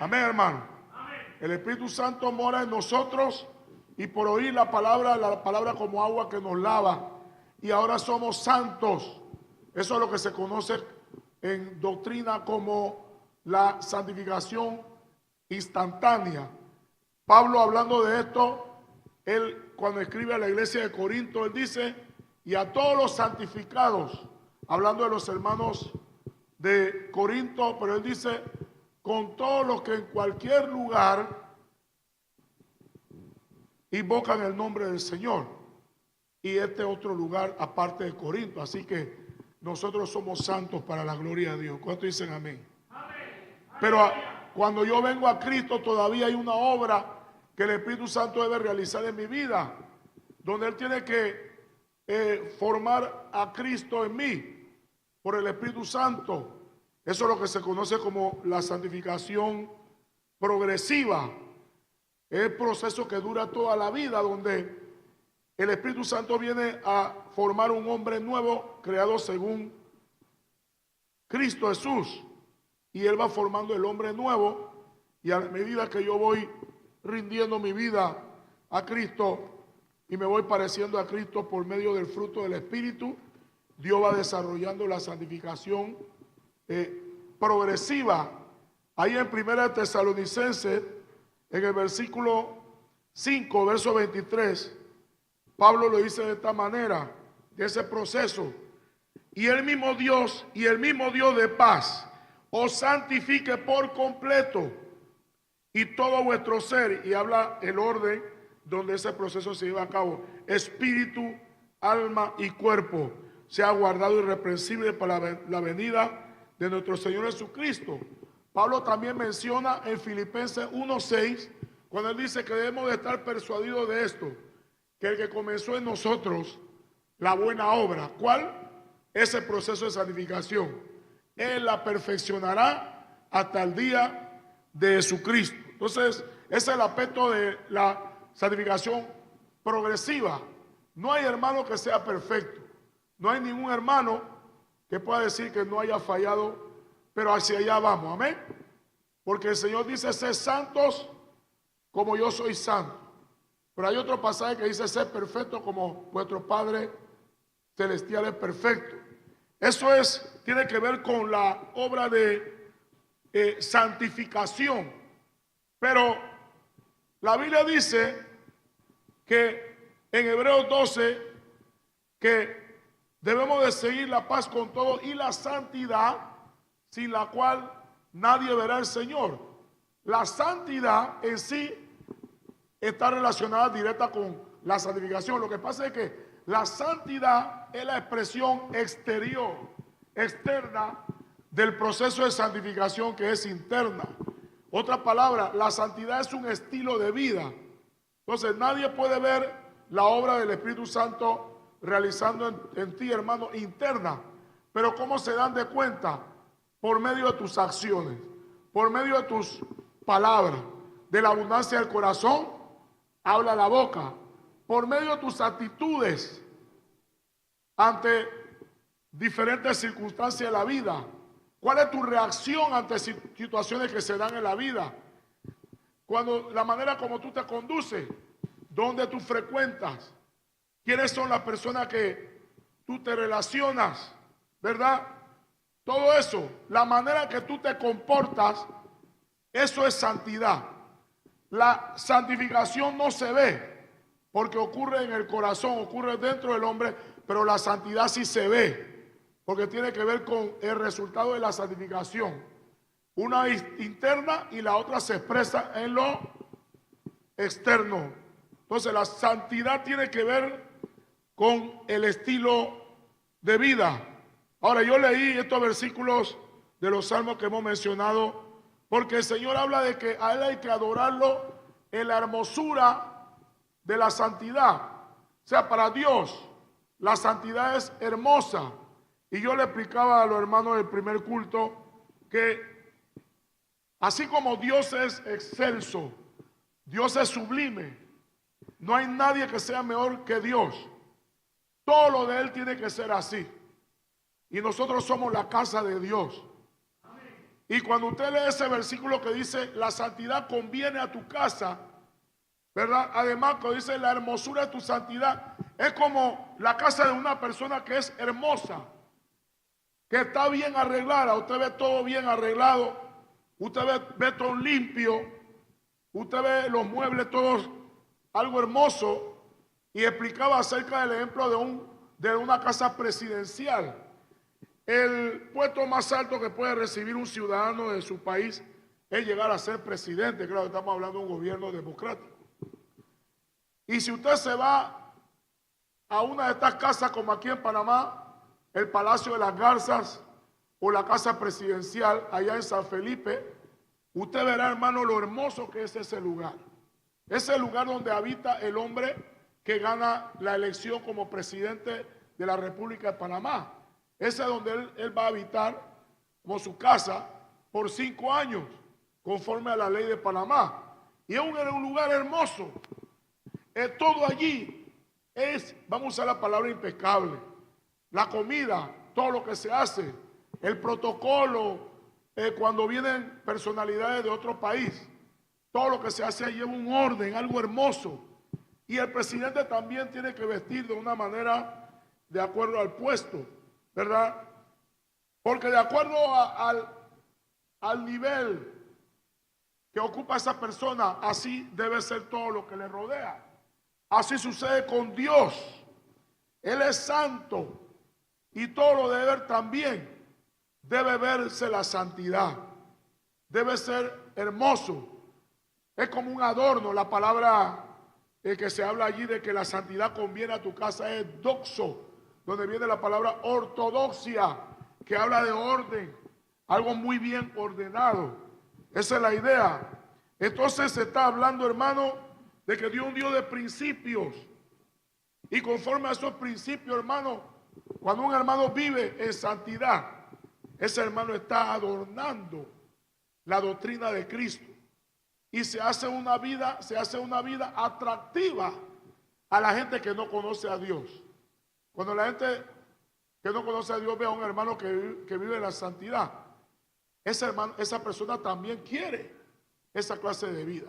Amén, hermano. El Espíritu Santo mora en nosotros y por oír la palabra como agua que nos lava. Y ahora somos santos. Eso es lo que se conoce en doctrina como la santificación instantánea. Pablo, hablando de esto, él cuando escribe a la iglesia de Corinto, él dice: y a todos los santificados, hablando de los hermanos de Corinto, pero él dice: con todos los que en cualquier lugar invocan el nombre del Señor. Y este otro lugar aparte de Corinto. Así que nosotros somos santos para la gloria de Dios. ¿Cuántos dicen amén? Pero cuando yo vengo a Cristo, todavía hay una obra que el Espíritu Santo debe realizar en mi vida, donde Él tiene que formar a Cristo en mí por el Espíritu Santo. Eso es lo que se conoce como la santificación progresiva. Es el proceso que dura toda la vida, donde el Espíritu Santo viene a formar un hombre nuevo, creado según Cristo Jesús. Y Él va formando el hombre nuevo, y a medida que yo voy rindiendo mi vida a Cristo y me voy pareciendo a Cristo por medio del fruto del Espíritu, Dios va desarrollando la santificación progresiva. Ahí en 1 Tesalonicenses, en el versículo 5, verso 23, Pablo lo dice de esta manera, de ese proceso: y el mismo Dios de paz os santifique por completo, y todo vuestro ser, y habla el orden donde ese proceso se lleva a cabo, espíritu, alma y cuerpo, sea guardado irreprensible para la venida de nuestro Señor Jesucristo. Pablo también menciona en Filipenses 1:6, cuando él dice que debemos de estar persuadidos de esto, que el que comenzó en nosotros la buena obra, ¿cuál? Ese proceso de santificación, Él la perfeccionará hasta el día de Jesucristo. Entonces, ese es el aspecto de la santificación progresiva. No hay hermano que sea perfecto. No hay ningún hermano que pueda decir que no haya fallado, pero hacia allá vamos, amén. Porque el Señor dice: sed santos como yo soy santo. Pero hay otro pasaje que dice: sed perfecto como vuestro Padre celestial es perfecto. Eso tiene que ver con la obra de santificación. Pero la Biblia dice que en Hebreos 12 que debemos de seguir la paz con todos y la santidad, sin la cual nadie verá al Señor. La santidad en sí está relacionada directa con la santificación. Lo que pasa es que la santidad es la expresión exterior, externa del proceso de santificación, que es interna. Otra palabra, la santidad es un estilo de vida. Entonces nadie puede ver la obra del Espíritu Santo realizando en ti, hermano, interna. Pero ¿cómo se dan de cuenta? Por medio de tus acciones, por medio de tus palabras. De la abundancia del corazón habla la boca. Por medio de tus actitudes ante diferentes circunstancias de la vida. ¿Cuál es tu reacción ante situaciones que se dan en la vida? La manera como tú te conduces, dónde tú frecuentas, quiénes son las personas que tú te relacionas, ¿verdad? Todo eso, la manera que tú te comportas, eso es santidad. La santificación no se ve, porque ocurre en el corazón, ocurre dentro del hombre, pero la santidad sí se ve, porque tiene que ver con el resultado de la santificación. Una es interna y la otra se expresa en lo externo. Entonces la santidad tiene que ver con el estilo de vida. Ahora, yo leí estos versículos de los salmos que hemos mencionado, porque el Señor habla de que a Él hay que adorarlo en la hermosura de la santidad. O sea, para Dios la santidad es hermosa. Y yo le explicaba a los hermanos del primer culto que así como Dios es excelso, Dios es sublime, no hay nadie que sea mejor que Dios. Todo lo de Él tiene que ser así. Y nosotros somos la casa de Dios. Y cuando usted lee ese versículo que dice, la santidad conviene a tu casa, ¿verdad? Además, cuando dice la hermosura de tu santidad, es como la casa de una persona que es hermosa, que está bien arreglada. Usted ve todo bien arreglado, usted ve todo limpio, usted ve los muebles todos algo hermoso. Y explicaba acerca del ejemplo de una casa presidencial. El puesto más alto que puede recibir un ciudadano de su país es llegar a ser presidente. Claro, estamos hablando de un gobierno democrático. Y si usted se va a una de estas casas como aquí en Panamá, el Palacio de las Garzas o la casa presidencial allá en San Felipe, usted verá, hermano, lo hermoso que es ese lugar. Es el lugar donde habita el hombre que gana la elección como presidente de la República de Panamá. Ese es donde él va a habitar como su casa por 5 años, conforme a la ley de Panamá. Y es un lugar hermoso. Todo allí es, vamos a usar la palabra impecable. La comida, todo lo que se hace, el protocolo, cuando vienen personalidades de otro país, todo lo que se hace allí es un orden, algo hermoso. Y el presidente también tiene que vestir de una manera de acuerdo al puesto, ¿verdad? Porque de acuerdo al nivel que ocupa esa persona, así debe ser todo lo que le rodea. Así sucede con Dios. Él es santo y todo lo debe ver también. Debe verse la santidad. Debe ser hermoso. Es como un adorno. La palabra que se habla allí de que la santidad conviene a tu casa es doxo, donde viene la palabra ortodoxia, que habla de orden, algo muy bien ordenado. Esa es la idea. Entonces se está hablando, hermano, de que Dios es un Dios de principios. Y conforme a esos principios, hermano, cuando un hermano vive en santidad, ese hermano está adornando la doctrina de Cristo. Y se hace una vida atractiva a la gente que no conoce a Dios. Cuando la gente que no conoce a Dios ve a un hermano que vive en la santidad, esa persona también quiere esa clase de vida.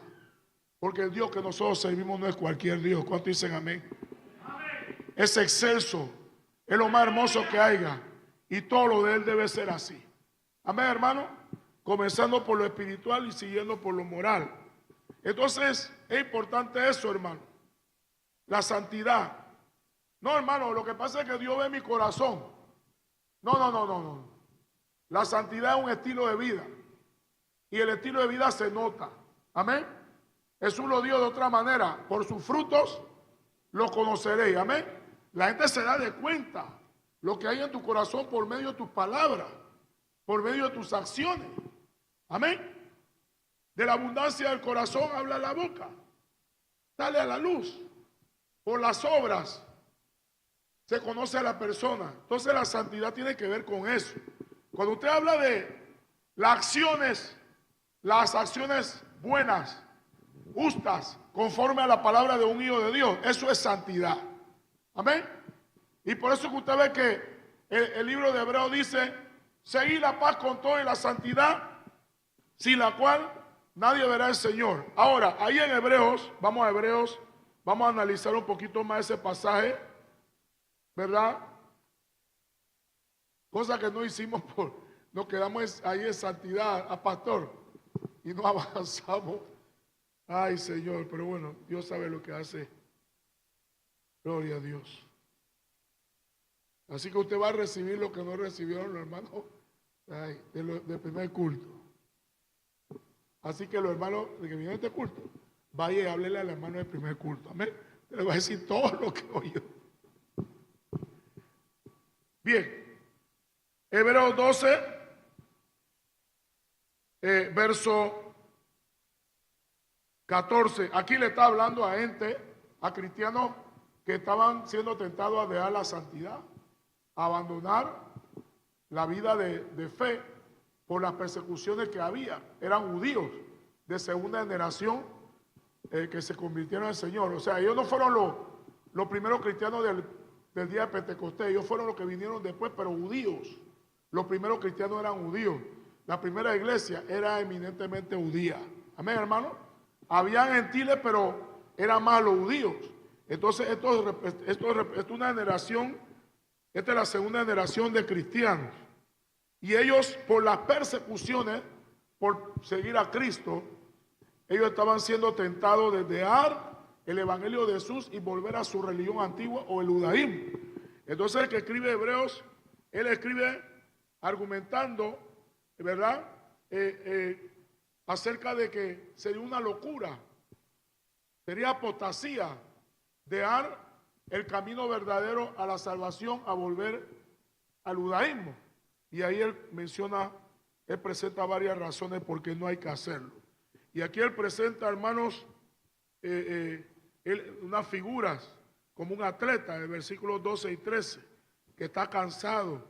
Porque el Dios que nosotros servimos no es cualquier Dios. ¿Cuántos dicen amén? Amén. Es excelso, es lo más hermoso que haya. Y todo lo de Él debe ser así. Amén, hermano. Comenzando por lo espiritual y siguiendo por lo moral. Entonces, es importante eso, hermano. La santidad. No, hermano, lo que pasa es que Dios ve mi corazón. No. La santidad es un estilo de vida. Y el estilo de vida se nota. Amén. Jesús lo dio de otra manera. Por sus frutos los conoceréis. Amén. La gente se da de cuenta lo que hay en tu corazón por medio de tus palabras, por medio de tus acciones. Amén. De la abundancia del corazón habla la boca. Sale a la luz. Por las obras se conoce a la persona. Entonces la santidad tiene que ver con eso. Cuando usted habla de las acciones buenas, justas, conforme a la palabra de un hijo de Dios, eso es santidad. Amén. Y por eso que usted ve que el libro de Hebreos dice, seguid la paz con todo y la santidad, sin la cual nadie verá al Señor. Ahora, ahí en Hebreos, vamos a analizar un poquito más ese pasaje, ¿verdad? Cosa que no hicimos nos quedamos ahí en santidad, a pastor, y no avanzamos. Ay, Señor, pero bueno, Dios sabe lo que hace. Gloria a Dios. Así que usted va a recibir lo que no recibieron los hermanos del primer culto. Así que los hermanos que vienen a este culto, vaya y háblele al hermano del primer culto. Amén. Le va a decir todo lo que oyó. Bien. Hebreos 12, verso 14. Aquí le está hablando a gente, a cristianos que estaban siendo tentados a dejar la santidad, a abandonar la vida de fe por las persecuciones que había. Eran judíos de segunda generación que se convirtieron en el Señor. O sea, ellos no fueron los primeros cristianos del día de Pentecostés. Ellos fueron los que vinieron después, pero judíos. Los primeros cristianos eran judíos. la primera iglesia era eminentemente judía. Amén, hermano. Habían gentiles, pero eran más los judíos. Entonces, esto es una generación, esta es la segunda generación de cristianos. Y ellos, por las persecuciones, por seguir a Cristo, ellos estaban siendo tentados de dejar el evangelio de Jesús y volver a su religión antigua o el judaísmo. Entonces el que escribe Hebreos, él escribe argumentando, ¿verdad? Acerca de que sería una locura, sería apostasía dejar el camino verdadero a la salvación a volver al judaísmo. Y ahí él menciona, él presenta varias razones por qué no hay que hacerlo. Y aquí él presenta, hermanos, unas figuras como un atleta, en versículos 12 y 13, que está cansado,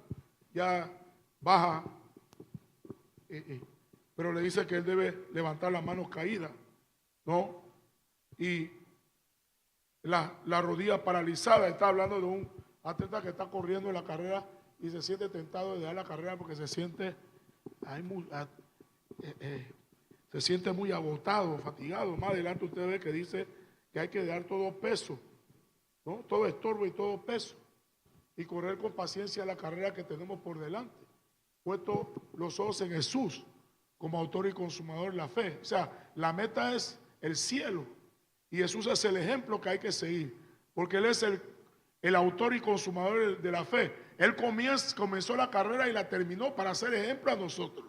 ya baja, pero le dice que él debe levantar las manos caídas, ¿no? Y la rodilla paralizada. Está hablando de un atleta que está corriendo en la carrera y se siente tentado de dejar la carrera porque se siente muy agotado, fatigado. Más adelante usted ve que dice que hay que dejar todo peso, ¿no? Todo estorbo y todo peso, y correr con paciencia la carrera que tenemos por delante, puesto los ojos en Jesús como autor y consumador de la fe. O sea, la meta es el cielo y Jesús es el ejemplo que hay que seguir, porque Él es el autor y consumador de la fe. Él comenzó la carrera y la terminó para ser ejemplo a nosotros,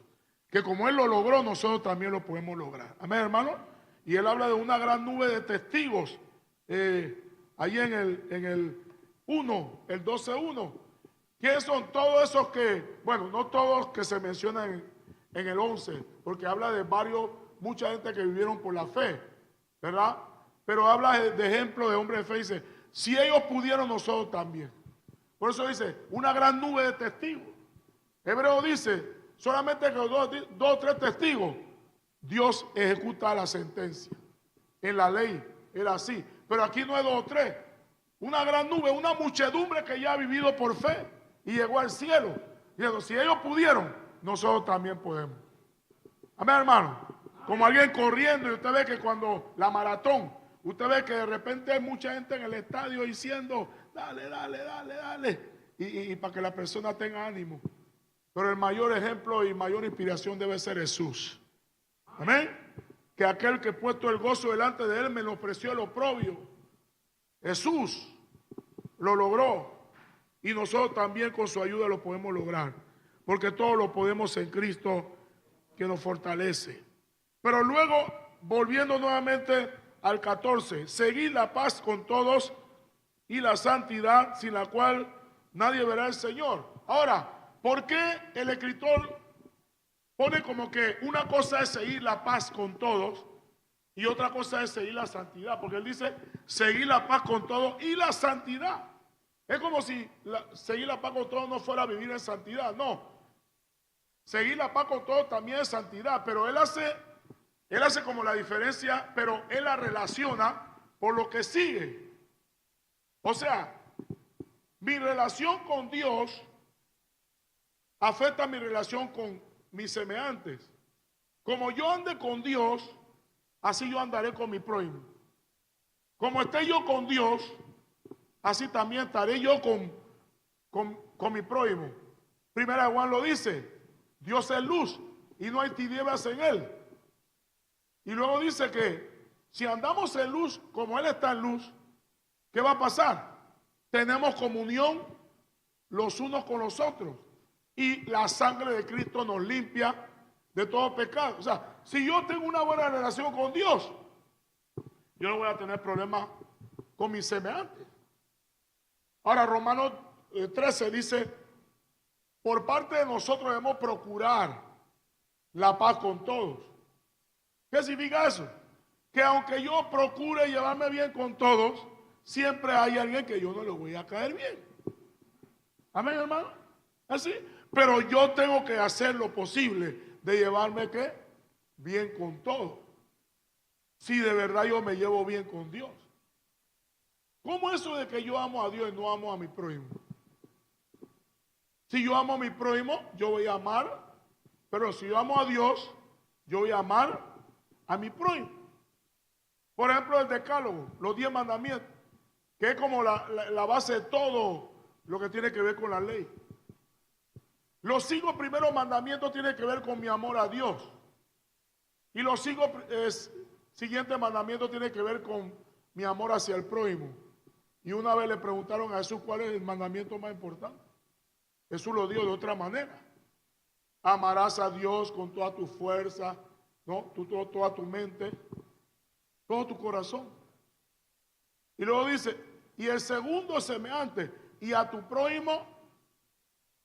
que como Él lo logró, nosotros también lo podemos lograr. Amén, hermano. Y Él habla de una gran nube de testigos, ahí en el 1, el 12:1. ¿Quiénes son todos esos que, bueno, no todos que se mencionan en el 11, porque habla de mucha gente que vivieron por la fe, ¿verdad? Pero habla de ejemplo de hombres de fe, dice, si ellos pudieron, nosotros también. Por eso dice, una gran nube de testigos. Hebreo dice, solamente que dos o tres testigos, Dios ejecuta la sentencia. En la ley era así, pero aquí no es dos o tres. Una gran nube, una muchedumbre que ya ha vivido por fe y llegó al cielo. Y si ellos pudieron, nosotros también podemos. Amén, hermano. Como alguien corriendo, y usted ve que cuando la maratón, usted ve que de repente hay mucha gente en el estadio diciendo, dale, dale, dale, dale, y para que la persona tenga ánimo. Pero el mayor ejemplo y mayor inspiración debe ser Jesús. Amén. Que aquel que puesto el gozo delante de él menospreció el oprobio. Jesús lo logró y nosotros también con su ayuda lo podemos lograr, porque todo lo podemos en Cristo que nos fortalece. Pero luego, volviendo nuevamente al 14, seguid la paz con todos y la santidad, sin la cual nadie verá al Señor. Ahora, ¿por qué el escritor pone como que una cosa es seguir la paz con todos y otra cosa es seguir la santidad? Porque él dice seguir la paz con todos y la santidad. Es como si seguir la paz con todos no fuera vivir en santidad. No, seguir la paz con todos también es santidad, pero él hace como la diferencia, pero él la relaciona por lo que sigue. O sea, mi relación con Dios afecta mi relación con mis semejantes. Como yo ande con Dios, así yo andaré con mi prójimo. Como esté yo con Dios, así también estaré yo con mi prójimo. Primera Juan lo dice, Dios es luz y no hay tinieblas en él. Y luego dice que si andamos en luz como Él está en luz, ¿qué va a pasar? Tenemos comunión los unos con los otros y la sangre de Cristo nos limpia de todo pecado. O sea, si yo tengo una buena relación con Dios, yo no voy a tener problemas con mis semejantes. Ahora Romanos 13 dice, por parte de nosotros debemos procurar la paz con todos. ¿Qué significa eso? Que aunque yo procure llevarme bien con todos, siempre hay alguien que yo no le voy a caer bien. Amén, hermano. Así. Pero yo tengo que hacer lo posible de llevarme ¿qué? Bien con todos. Si de verdad yo me llevo bien con Dios. ¿Cómo eso de que yo amo a Dios y no amo a mi prójimo? Si yo amo a mi prójimo, yo voy a amar Pero si yo amo a Dios, yo voy a amar a mi prójimo. Por ejemplo, el decálogo, los 10 mandamientos, que es como la base de todo lo que tiene que ver con la ley. Los 5 primeros mandamientos tienen que ver con mi amor a Dios. Y los 5 siguientes mandamientos tienen que ver con mi amor hacia el prójimo. Y una vez le preguntaron a Jesús cuál es el mandamiento más importante. Jesús lo dijo de otra manera. Amarás a Dios con toda tu fuerza, ¿no? Toda tu mente, todo tu corazón. Y luego dice, y el segundo semejante, y a tu prójimo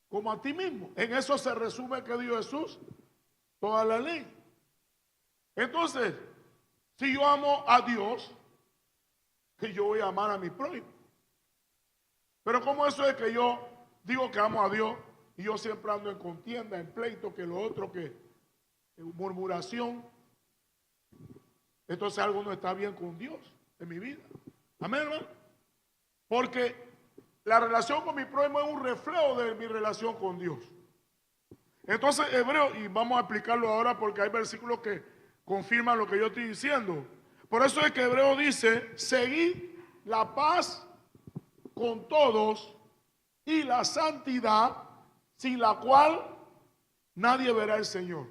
como a ti mismo. En eso se resume que dijo Jesús, toda la ley. Entonces, si yo amo a Dios, que yo voy a amar a mi prójimo. Pero ¿cómo eso es que yo digo que amo a Dios y yo siempre ando en contienda, en pleito, que lo otro, que en murmuración? Entonces algo no está bien con Dios en mi vida. Amén, hermano. Porque la relación con mi prójimo es un reflejo de mi relación con Dios. Entonces, Hebreo, y vamos a explicarlo ahora porque hay versículos que confirman lo que yo estoy diciendo. Por eso es que Hebreo dice, seguid la paz con todos y la santidad, sin la cual nadie verá al Señor.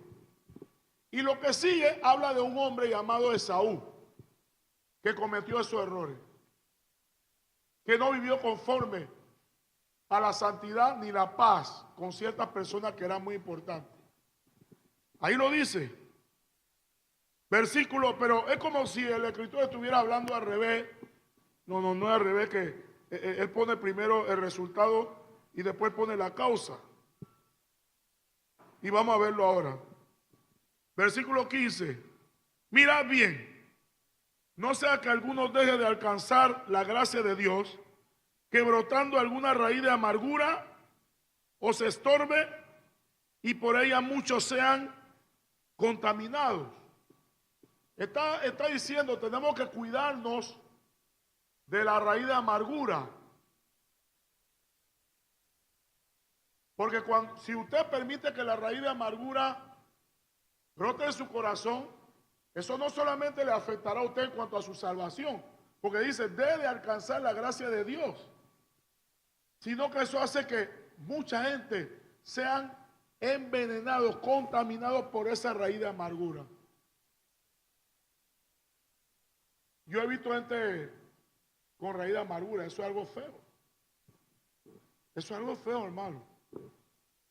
Y lo que sigue habla de un hombre llamado Esaú, que cometió esos errores, que no vivió conforme a la santidad ni la paz con ciertas personas que eran muy importantes. Ahí lo dice, versículo, pero es como si el escritor estuviera hablando al revés. No es al revés, que él pone primero el resultado y después pone la causa. Y vamos a verlo ahora. Versículo 15. Mirad bien, no sea que alguno deje de alcanzar la gracia de Dios, que brotando alguna raíz de amargura os estorbe y por ella muchos sean contaminados. Está diciendo, tenemos que cuidarnos de la raíz de amargura. Porque si usted permite que la raíz de amargura brote en su corazón, eso no solamente le afectará a usted en cuanto a su salvación, porque dice, debe alcanzar la gracia de Dios, sino que eso hace que mucha gente sean envenenados, contaminados por esa raíz de amargura. Yo he visto gente con raíz de amargura, eso es algo feo. Eso es algo feo, hermano.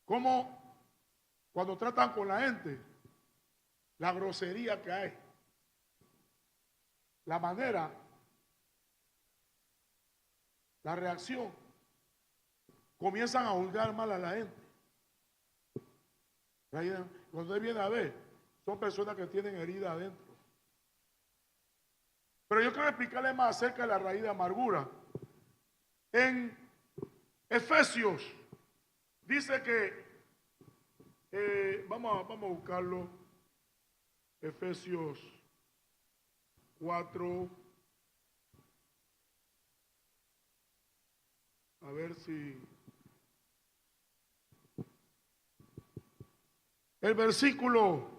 Como cuando tratan con la gente, la grosería que hay, la manera, la reacción, comienzan a juzgar mal a la gente. Cuando usted viene a ver, son personas que tienen herida adentro. Pero yo quiero explicarle más acerca de la raíz de amargura. En Efesios dice que, vamos a buscarlo, Efesios 4, a ver si el versículo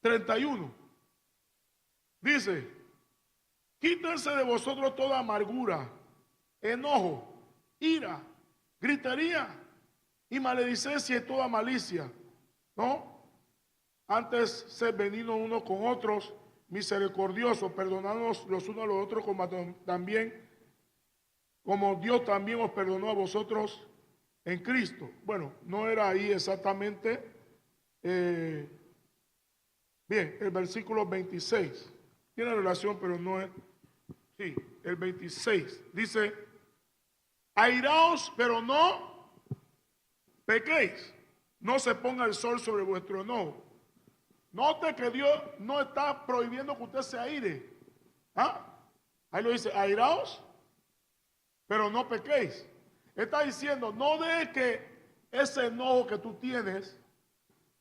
31 dice, quítense de vosotros toda amargura, enojo, ira, gritería y maledicencia y toda malicia, ¿no? Antes ser venidos unos con otros, misericordiosos, perdonándonos los unos a los otros, como Dios también os perdonó a vosotros en Cristo. Bueno, no era ahí exactamente. Bien, el versículo 26. Tiene relación, pero no es. Sí, el 26. Dice, airaos, pero no pequéis. No se ponga el sol sobre vuestro enojo. Note que Dios no está prohibiendo que usted se aire. ¿Ah? Ahí lo dice, airaos, pero no pequéis. Está diciendo, no dejes que ese enojo que tú tienes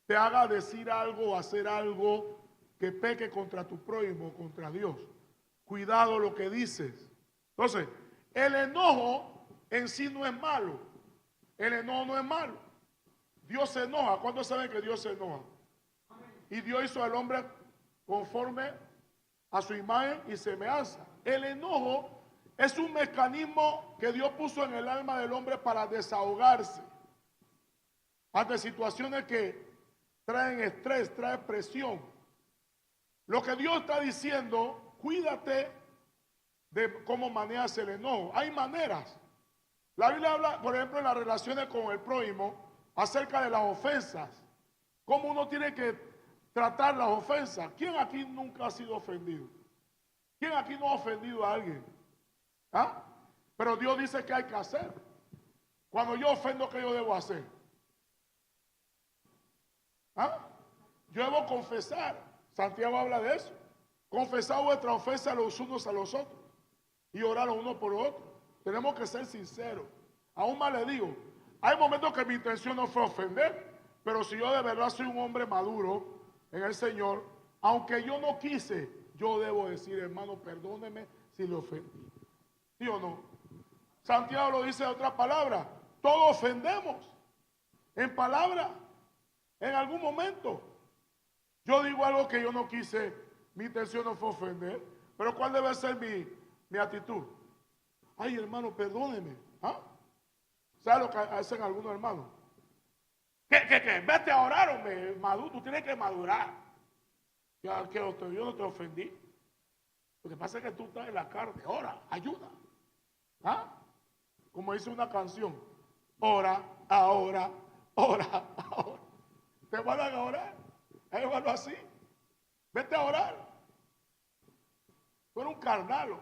te haga decir algo o hacer algo que peque contra tu prójimo, contra Dios. Cuidado lo que dices. Entonces, el enojo en sí no es malo. El enojo no es malo. Dios se enoja. ¿Cuántos saben que Dios se enoja? Y Dios hizo al hombre conforme a su imagen y semejanza. El enojo es un mecanismo que Dios puso en el alma del hombre para desahogarse ante situaciones que traen estrés, traen presión. Lo que Dios está diciendo, cuídate de cómo manejas el enojo. Hay maneras. La Biblia habla, por ejemplo, en las relaciones con el prójimo, acerca de las ofensas. Cómo uno tiene que tratar las ofensas. ¿Quién aquí nunca ha sido ofendido? ¿Quién aquí no ha ofendido a alguien? ¿Ah? Pero Dios dice que hay que hacer. Cuando yo ofendo, ¿qué yo debo hacer? ¿Ah? Yo debo confesar. Santiago habla de eso. Confesad vuestra ofensa los unos a los otros y orar los unos por los otros. Tenemos que ser sinceros. Aún más le digo, hay momentos que mi intención no fue ofender, pero si yo de verdad soy un hombre maduro en el Señor, aunque yo no quise, yo debo decir, hermano, perdóneme si le ofendí. ¿Sí o no? Santiago lo dice de otra palabra. Todos ofendemos en palabra, en algún momento. Yo digo algo que yo no quise, mi intención no fue ofender, pero ¿cuál debe ser mi actitud? Ay, hermano, perdóneme. ¿Ah? ¿Sabe lo que hacen algunos hermanos? ¿Qué? Vete a orar, hombre, maduro, tú tienes que madurar. Yo no te ofendí. Lo que pasa es que tú estás en la carne. Ora, ayuda. ¿Ah? Como dice una canción. Ora, ahora, ora, ahora. ¿Te van a orar? Hay que verlo así. Vete a orar. Tú eres un carnalo.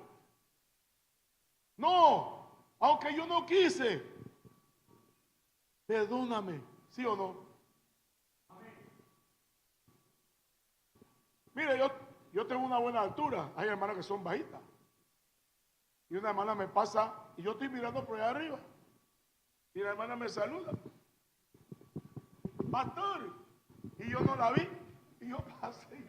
No, aunque yo no quise. Perdóname, ¿sí o no? Mire, yo tengo una buena altura. Hay hermanas que son bajitas. Y una hermana me pasa y yo estoy mirando por allá arriba. Y la hermana me saluda. Pastor. Y yo no la vi. Y yo pasé.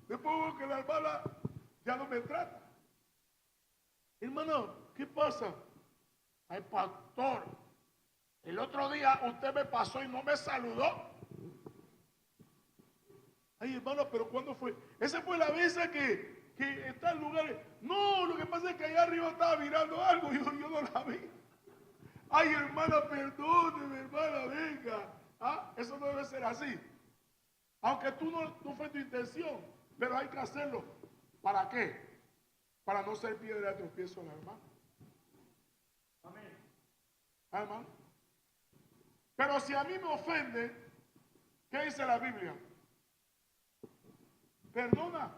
Después veo que la hermana ya no me trata. Hermano, ¿qué pasa? Ay, pastor, el otro día usted me pasó y no me saludó. Ay, hermano, pero ¿cuándo fue? Esa fue la vez que está en lugares. No, lo que pasa es que allá arriba estaba mirando algo y yo no la vi. Ay, hermana, perdóneme, hermana, venga. ¿Ah? Eso no debe ser así. Aunque no fue tu intención, pero hay que hacerlo. ¿Para qué? Para no ser piedra de tropiezo a la hermana. Amén. ¿Ah, hermano? Pero si a mí me ofende, ¿qué dice la Biblia? Perdona.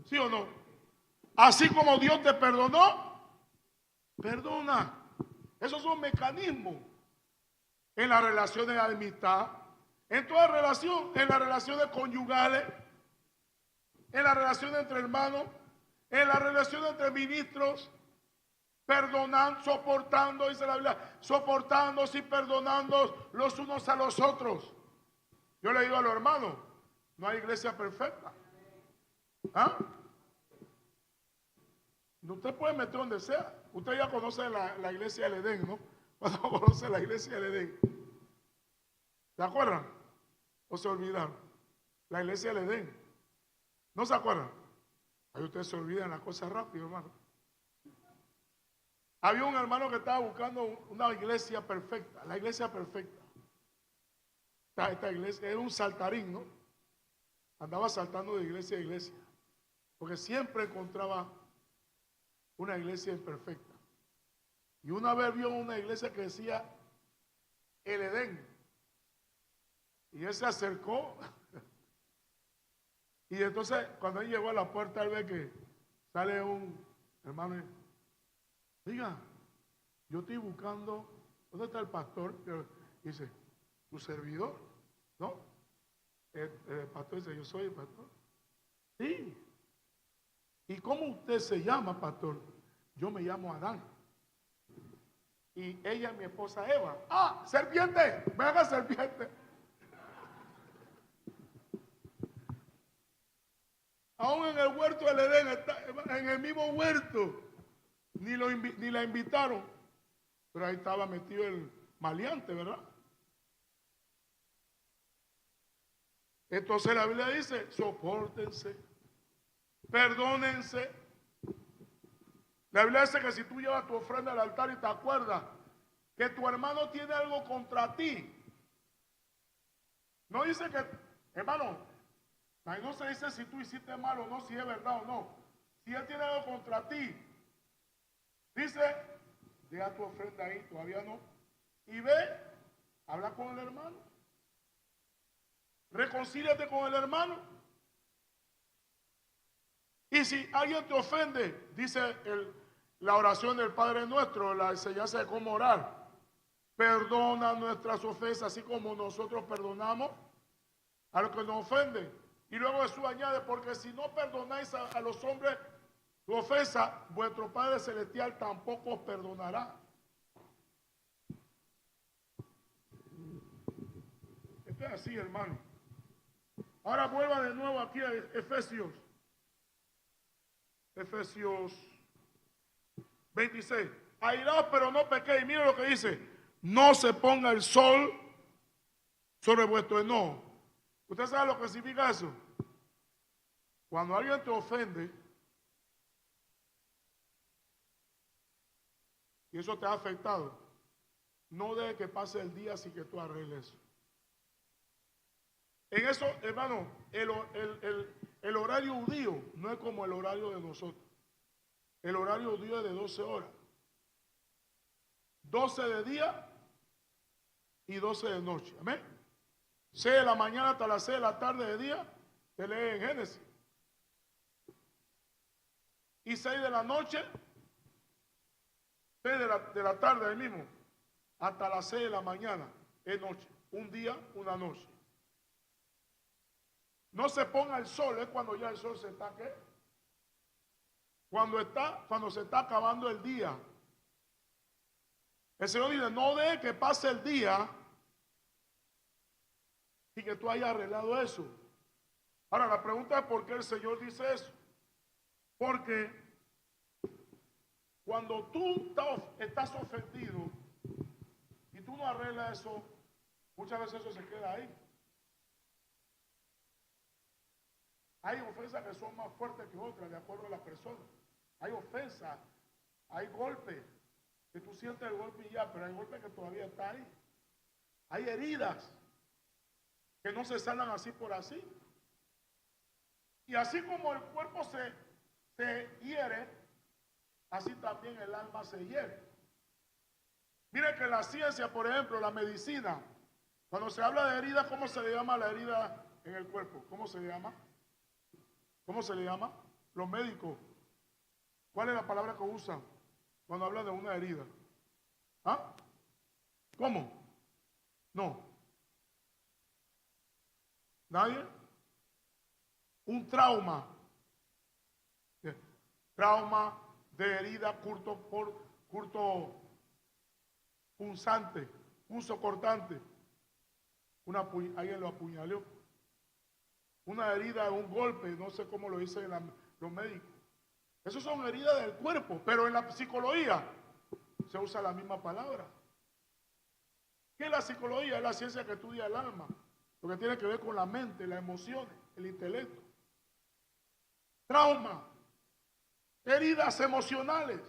¿Sí o no? Así como Dios te perdonó, perdona. Esos son mecanismos en las relaciones de amistad, en toda relación, en las relaciones conyugales, en las relaciones entre hermanos, en las relaciones entre ministros, perdonando, soportando, dice la Biblia, soportándose y perdonando los unos a los otros. Yo le digo a los hermanos, no hay iglesia perfecta. ¿Ah? Usted puede meter donde sea. Usted ya conoce la iglesia del Edén, ¿no? Cuando conoce la iglesia del Edén. ¿Se acuerdan? ¿O se olvidaron? La iglesia del Edén. ¿No se acuerdan? Ahí ustedes se olvidan las cosas rápido, hermano. Había un hermano que estaba buscando una iglesia perfecta, la iglesia perfecta. Esta iglesia era un saltarín, ¿no? Andaba saltando de iglesia a iglesia, porque siempre encontraba una iglesia imperfecta. Y una vez vio una iglesia que decía el Edén. Y él se acercó. Y entonces, cuando él llegó a la puerta, él ve que sale un hermano y diga, yo estoy buscando, ¿dónde está el pastor? Y dice, tu servidor, ¿no? El pastor dice, yo soy el pastor. Sí. ¿Y cómo usted se llama, pastor? Yo me llamo Adán. Y ella es mi esposa Eva. Ah, serpiente, venga serpiente. Aún en el huerto del Edén, en el mismo huerto, ni la invitaron, pero ahí estaba metido el maleante, ¿verdad? Entonces la Biblia dice, sopórtense, perdónense. La Biblia dice que si tú llevas tu ofrenda al altar y te acuerdas que tu hermano tiene algo contra ti, no dice que, hermano, ahí no se dice si tú hiciste mal o no, si es verdad o no. Si él tiene algo contra ti, dice, deja tu ofrenda ahí, todavía no, y ve, habla con el hermano, reconcíliate con el hermano. Y si alguien te ofende, dice la oración del Padre Nuestro, la enseñanza de cómo orar, perdona nuestras ofensas, así como nosotros perdonamos a los que nos ofenden. Y luego Jesús añade, porque si no perdonáis a los hombres tu ofensa, vuestro Padre Celestial tampoco os perdonará. Esto es así, hermano. Ahora vuelva de nuevo aquí a Efesios 26. Airaos, pero no pequéis. Mire lo que dice. No se ponga el sol sobre vuestro enojo. ¿Usted sabe lo que significa eso? Cuando alguien te ofende y eso te ha afectado, no deje que pase el día sin que tú arregles eso. En eso, hermano, el horario judío no es como el horario de nosotros. El horario judío es de 12 horas. 12 de día y 12 de noche. Amén. 6 de la mañana hasta las 6 de la tarde de día, te lee en Génesis. Y 6 de la noche, 6 de la tarde ahí mismo, hasta las 6 de la mañana, es noche. Un día, una noche. No se ponga el sol, es cuando ya el sol se está, ¿qué? Cuando se está acabando el día. El Señor dice, no deje que pase el día y que tú hayas arreglado eso. Ahora, la pregunta es por qué el Señor dice eso. Porque cuando tú estás ofendido y tú no arreglas eso, muchas veces eso se queda ahí. Hay ofensas que son más fuertes que otras, de acuerdo a la persona. Hay ofensas, hay golpes, que tú sientes el golpe y ya, pero hay golpes que todavía está ahí. Hay heridas que no se sanan así por así. Y así como el cuerpo se hiere, así también el alma se hiere. Mire que la ciencia, por ejemplo, la medicina, cuando se habla de herida, ¿cómo se le llama la herida en el cuerpo? ¿Cómo se le llama? ¿Cómo se le llama? Los médicos. ¿Cuál es la palabra que usan cuando hablan de una herida? ¿Ah? ¿Cómo? No. ¿Nadie? Un trauma. Trauma de herida curto punzante, punzo cortante. Alguien lo apuñaló. Una herida, un golpe, no sé cómo lo dicen los médicos. Esas son heridas del cuerpo, pero en la psicología se usa la misma palabra. ¿Qué es la psicología? Es la ciencia que estudia el alma, lo que tiene que ver con la mente, las emociones, el intelecto. Trauma, heridas emocionales.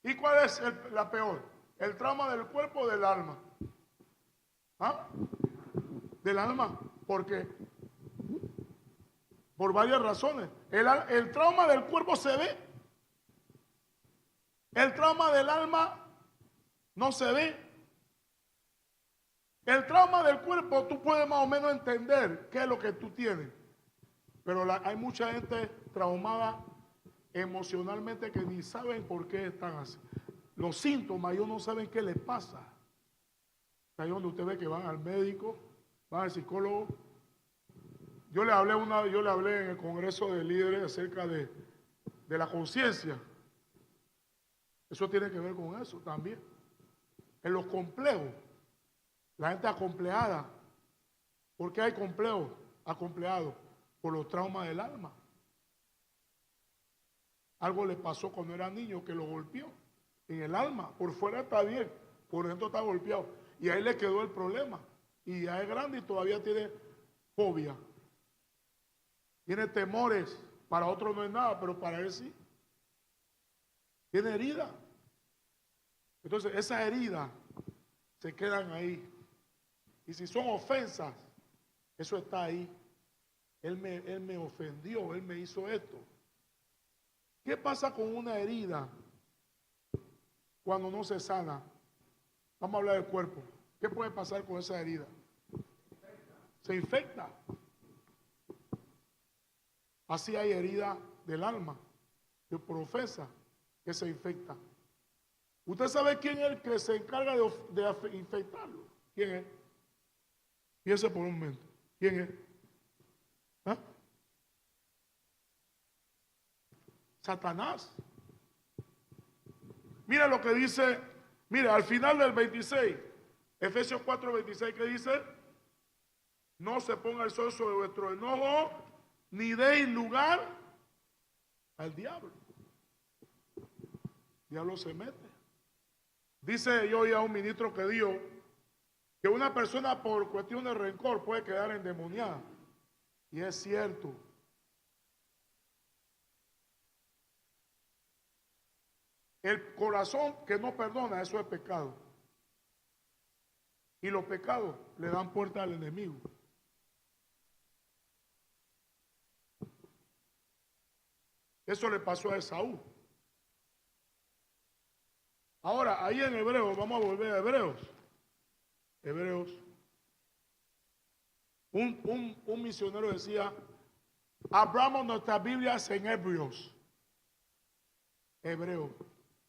¿Y cuál es la peor? ¿El trauma del cuerpo o del alma? ¿Ah? Del alma. ¿Por qué? Por varias razones. El trauma del cuerpo se ve. El trauma del alma no se ve. El trauma del cuerpo tú puedes más o menos entender qué es lo que tú tienes. Pero hay mucha gente traumada emocionalmente que ni saben por qué están así. Los síntomas ellos no saben qué les pasa. Ahí donde usted ve que van al médico, van al psicólogo. Yo le hablé en el Congreso de Líderes acerca de la conciencia. Eso tiene que ver con eso también. En los complejos, la gente acomplejada. ¿Por qué hay complejos acomplejados? Por los traumas del alma. algo le pasó cuando era niño que lo golpeó en el alma. Por fuera está bien, por dentro está golpeado. Y ahí le quedó el problema. Y ya es grande y todavía tiene fobia. Tiene temores. Para otros no es nada, pero para él sí. Tiene herida. Entonces esas heridas se quedan ahí. Y si son ofensas, eso está ahí. Él me ofendió, él me hizo esto. ¿Qué pasa con una herida cuando no se sana? Vamos a hablar del cuerpo. ¿Qué puede pasar con esa herida? Se infecta. Así hay herida del alma, de por ofensa, que se infecta. ¿Usted sabe quién es el que se encarga de infectarlo? ¿Quién es? Piense por un momento. ¿Quién es? ¿Ah? Satanás. Mira lo que dice, mira, al final del 26, Efesios 4, 26, ¿qué dice? No se ponga el sol sobre vuestro enojo, ni deis lugar al diablo. El diablo se mete. Dice yo oí a un ministro que dijo que una persona por cuestión de rencor puede quedar endemoniada. Y es cierto. El corazón que no perdona, eso es pecado. Y los pecados le dan puerta al enemigo. Eso le pasó a Esaú. Ahora, ahí en Hebreos, vamos a volver a Hebreos. Hebreos. Un misionero decía, abramos nuestras Biblias en Hebreos. Hebreo.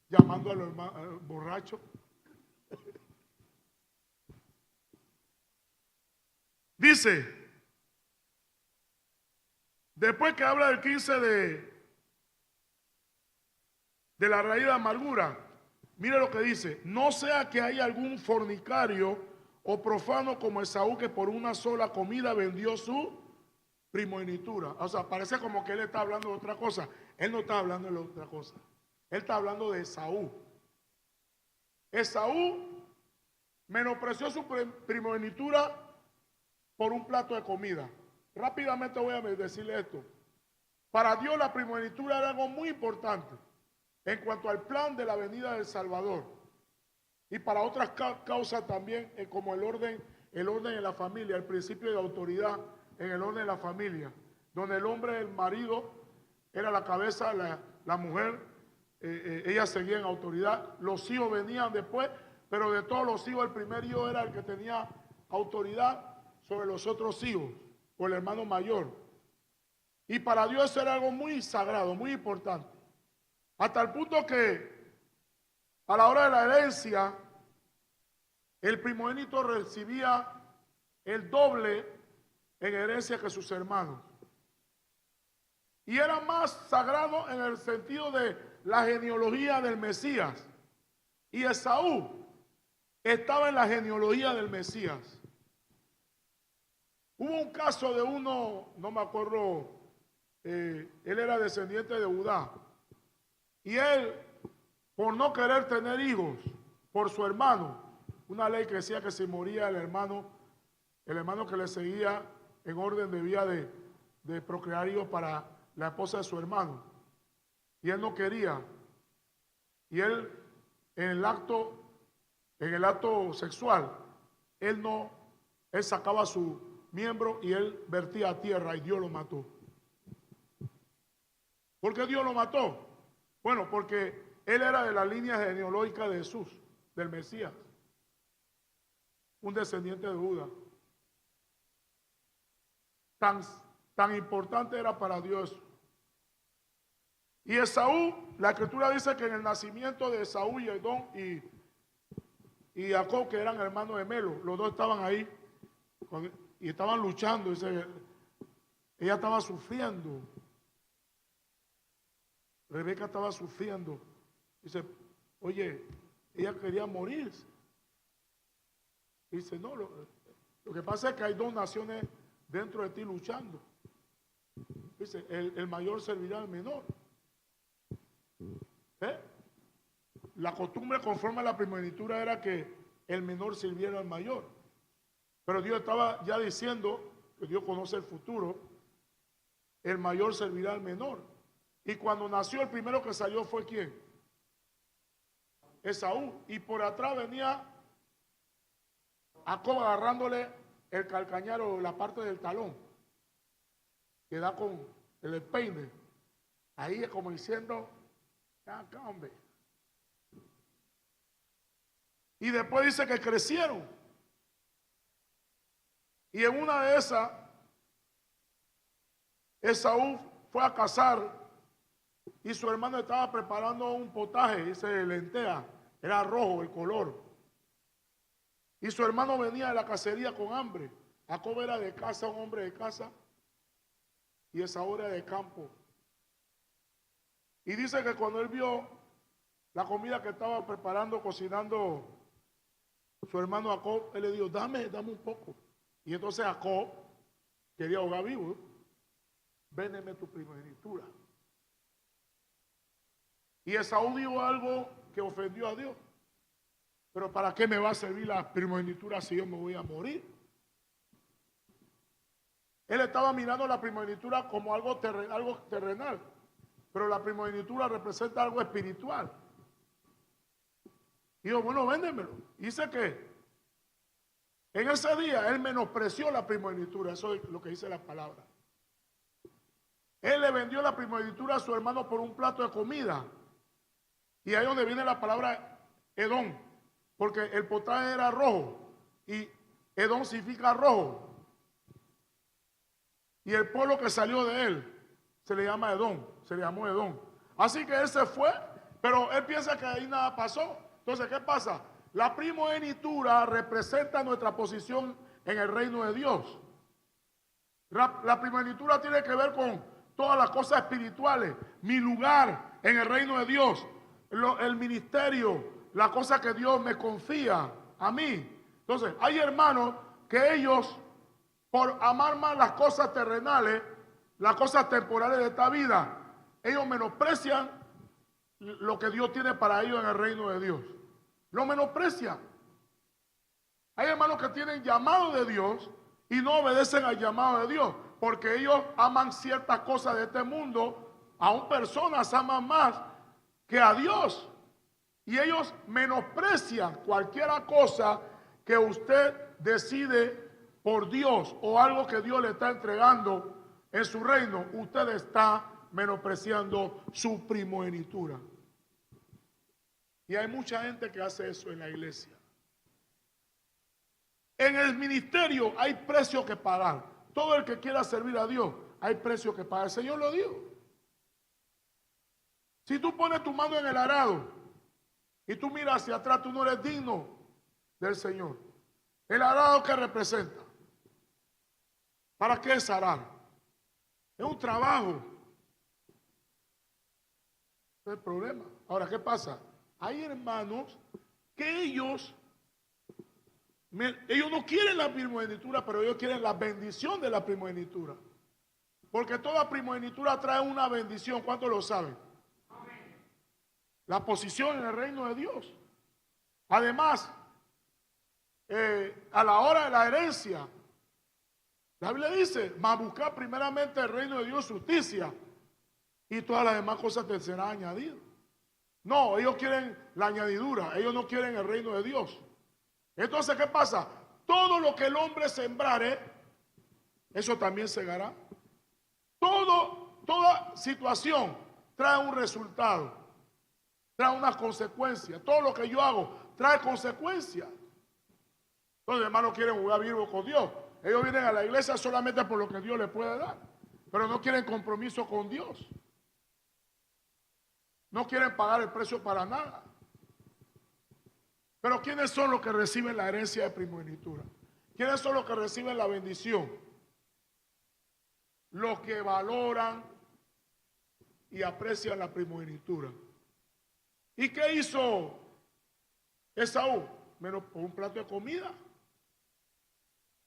Llamando a los borrachos. Dice, después que habla del 15 de la raíz de amargura, mire lo que dice, no sea que haya algún fornicario o profano como Esaú que por una sola comida vendió su primogenitura. O sea, parece como que él está hablando de otra cosa. Él no está hablando de otra cosa. Él está hablando de Esaú. Esaú menospreció su primogenitura por un plato de comida. Rápidamente voy a decirle esto. Para Dios la primogenitura era algo muy importante en cuanto al plan de la venida del Salvador. Y para otras causas también, como el orden en la familia, el principio de autoridad en el orden de la familia, donde el hombre, el marido, era la cabeza, la mujer, ella seguía en autoridad, los hijos venían después, pero de todos los hijos el primer hijo era el que tenía autoridad sobre los otros hijos, o el hermano mayor. Y para Dios eso era algo muy sagrado, muy importante. Hasta el punto que a la hora de la herencia, el primogénito recibía el doble en herencia que sus hermanos. Y era más sagrado en el sentido de la genealogía del Mesías. Y Esaú estaba en la genealogía del Mesías. Hubo un caso de uno, no me acuerdo, él era descendiente de Judá. Y él, por no querer tener hijos, por su hermano, una ley que decía que si moría el hermano que le seguía en orden debía de procrear hijos para la esposa de su hermano. Y él no quería. Y él, en el acto sexual, él sacaba su miembro y él vertía a tierra y Dios lo mató. ¿Por qué Dios lo mató? Bueno, porque él era de la línea genealógica de Jesús, del Mesías, un descendiente de Judá. Tan importante era para Dios. Y Esaú, la escritura dice que en el nacimiento de Esaú y Edom y Jacob, que eran hermanos gemelos, los dos estaban ahí y estaban luchando. Dice, ella estaba sufriendo. Rebeca estaba sufriendo. Dice, oye, ella quería morirse. Dice, no, lo que pasa es que hay dos naciones dentro de ti luchando. Dice, el mayor servirá al menor. ¿eh? La costumbre conforme a la primogenitura era que el menor sirviera al mayor. Pero Dios estaba ya diciendo que Dios conoce el futuro. El mayor servirá al menor. Y cuando nació, el primero que salió fue ¿quién? Esaú. Y por atrás venía Jacob agarrándole el calcañar o la parte del talón que da con el peine. Ahí es como diciendo, acá, hombre. Y después dice que crecieron. Y en una de esas, Esaú fue a cazar y su hermano estaba preparando un potaje, ese lenteja, era rojo el color. Y su hermano venía de la cacería con hambre. Jacob era de casa, un hombre de casa, y Esaú era de campo. Y dice que cuando él vio la comida que estaba preparando, cocinando su hermano Jacob, él le dijo, dame un poco. Y entonces Jacob quería ahogar vivo. Véndeme tu primogenitura. Y Esaú dijo algo que ofendió a Dios. Pero ¿para qué me va a servir la primogenitura si yo me voy a morir? Él estaba mirando la primogenitura como algo terrenal. Pero la primogenitura representa algo espiritual. Y dijo, bueno, véndemelo. Y dice que en ese día él menospreció la primogenitura. Eso es lo que dice la palabra. Él le vendió la primogenitura a su hermano por un plato de comida. Y ahí es donde viene la palabra Edom. Porque el potaje era rojo. Y Edom significa rojo. Y el pueblo que salió de él se le llama Edom. Se le llamó Edom. Así que él se fue. Pero él piensa que ahí nada pasó. Entonces, ¿qué pasa? La primogenitura representa nuestra posición en el reino de Dios. La primogenitura tiene que ver con todas las cosas espirituales. Mi lugar en el reino de Dios. El ministerio. La cosa que Dios me confía a mí. Entonces, hay hermanos que ellos, por amar más las cosas terrenales, las cosas temporales de esta vida, ellos menosprecian lo que Dios tiene para ellos en el reino de Dios. Lo menosprecian. Hay hermanos que tienen llamado de Dios y no obedecen al llamado de Dios, porque ellos aman ciertas cosas de este mundo, aún personas aman más que a Dios. Y ellos menosprecian cualquier cosa que usted decide por Dios o algo que Dios le está entregando en su reino. Usted está menospreciando su primogenitura. Y hay mucha gente que hace eso en la iglesia. En el ministerio hay precio que pagar. Todo el que quiera servir a Dios, hay precio que pagar. El Señor lo dijo. Si tú pones tu mano en el arado y tú miras hacia atrás, tú no eres digno del Señor. ¿El arado qué representa? ¿Para qué es arar? Es un trabajo. Ese es el problema. Ahora, ¿qué pasa? Hay hermanos que ellos no quieren la primogenitura, pero ellos quieren la bendición de la primogenitura. Porque toda primogenitura trae una bendición. ¿Cuántos lo saben? La posición en el reino de Dios. Además, a la hora de la herencia, la Biblia dice, mas buscar primeramente el reino de Dios, justicia, y todas las demás cosas te serán añadidas. No, ellos quieren la añadidura, ellos no quieren el reino de Dios. Entonces, ¿qué pasa? Todo lo que el hombre sembrare, eso también segará. Toda situación trae un resultado, trae una consecuencia. Todo lo que yo hago trae consecuencias. Los hermanos quieren jugar vivo con Dios. Ellos vienen a la iglesia solamente por lo que Dios les puede dar, pero no quieren compromiso con Dios. No quieren pagar el precio para nada. Pero ¿quiénes son los que reciben la herencia de primogenitura? ¿Quiénes son los que reciben la bendición? Los que valoran y aprecian la primogenitura. ¿Y qué hizo Esaú? Menos por un plato de comida.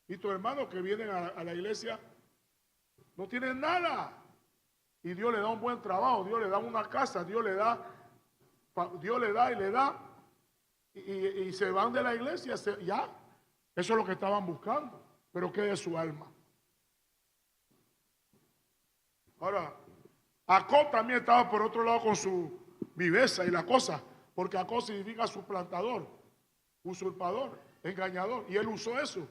Y tus hermanos que vienen a la iglesia no tienen nada. Y Dios le da un buen trabajo, Dios le da una casa, Dios le da Dios le da y le da, y se van de la iglesia, ya. Eso es lo que estaban buscando. Pero ¿qué de su alma? Ahora, Jacob también estaba por otro lado con su viveza y la cosa, porque Jacob significa suplantador, usurpador, engañador, y él usó eso.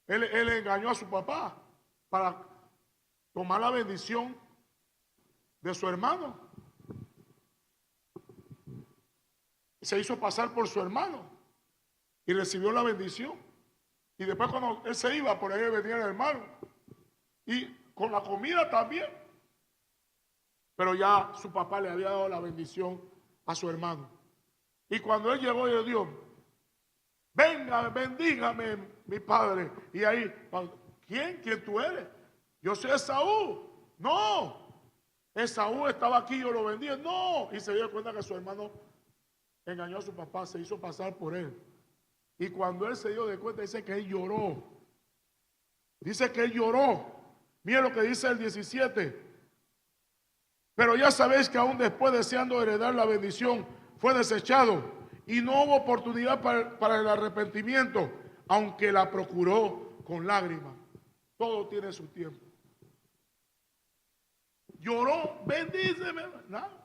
Él engañó a su papá para tomar la bendición de su hermano. Se hizo pasar por su hermano y recibió la bendición. Y después cuando él se iba, por ahí venía el hermano. Y con la comida también. Pero ya su papá le había dado la bendición a su hermano. Y cuando él llegó y le dijo, venga, bendígame mi padre. Y ahí, ¿quién? ¿Quién tú eres? Yo soy Esaú. No, Esaú estaba aquí, yo lo vendí. No. Y se dio cuenta que su hermano engañó a su papá, se hizo pasar por él. Y cuando él se dio de cuenta, dice que él lloró. Dice que él lloró. Mira lo que dice el 17. Pero ya sabéis que aún después, deseando heredar la bendición, fue desechado. Y no hubo oportunidad para el arrepentimiento, aunque la procuró con lágrimas. Todo tiene su tiempo. Lloró, bendíceme. Nada.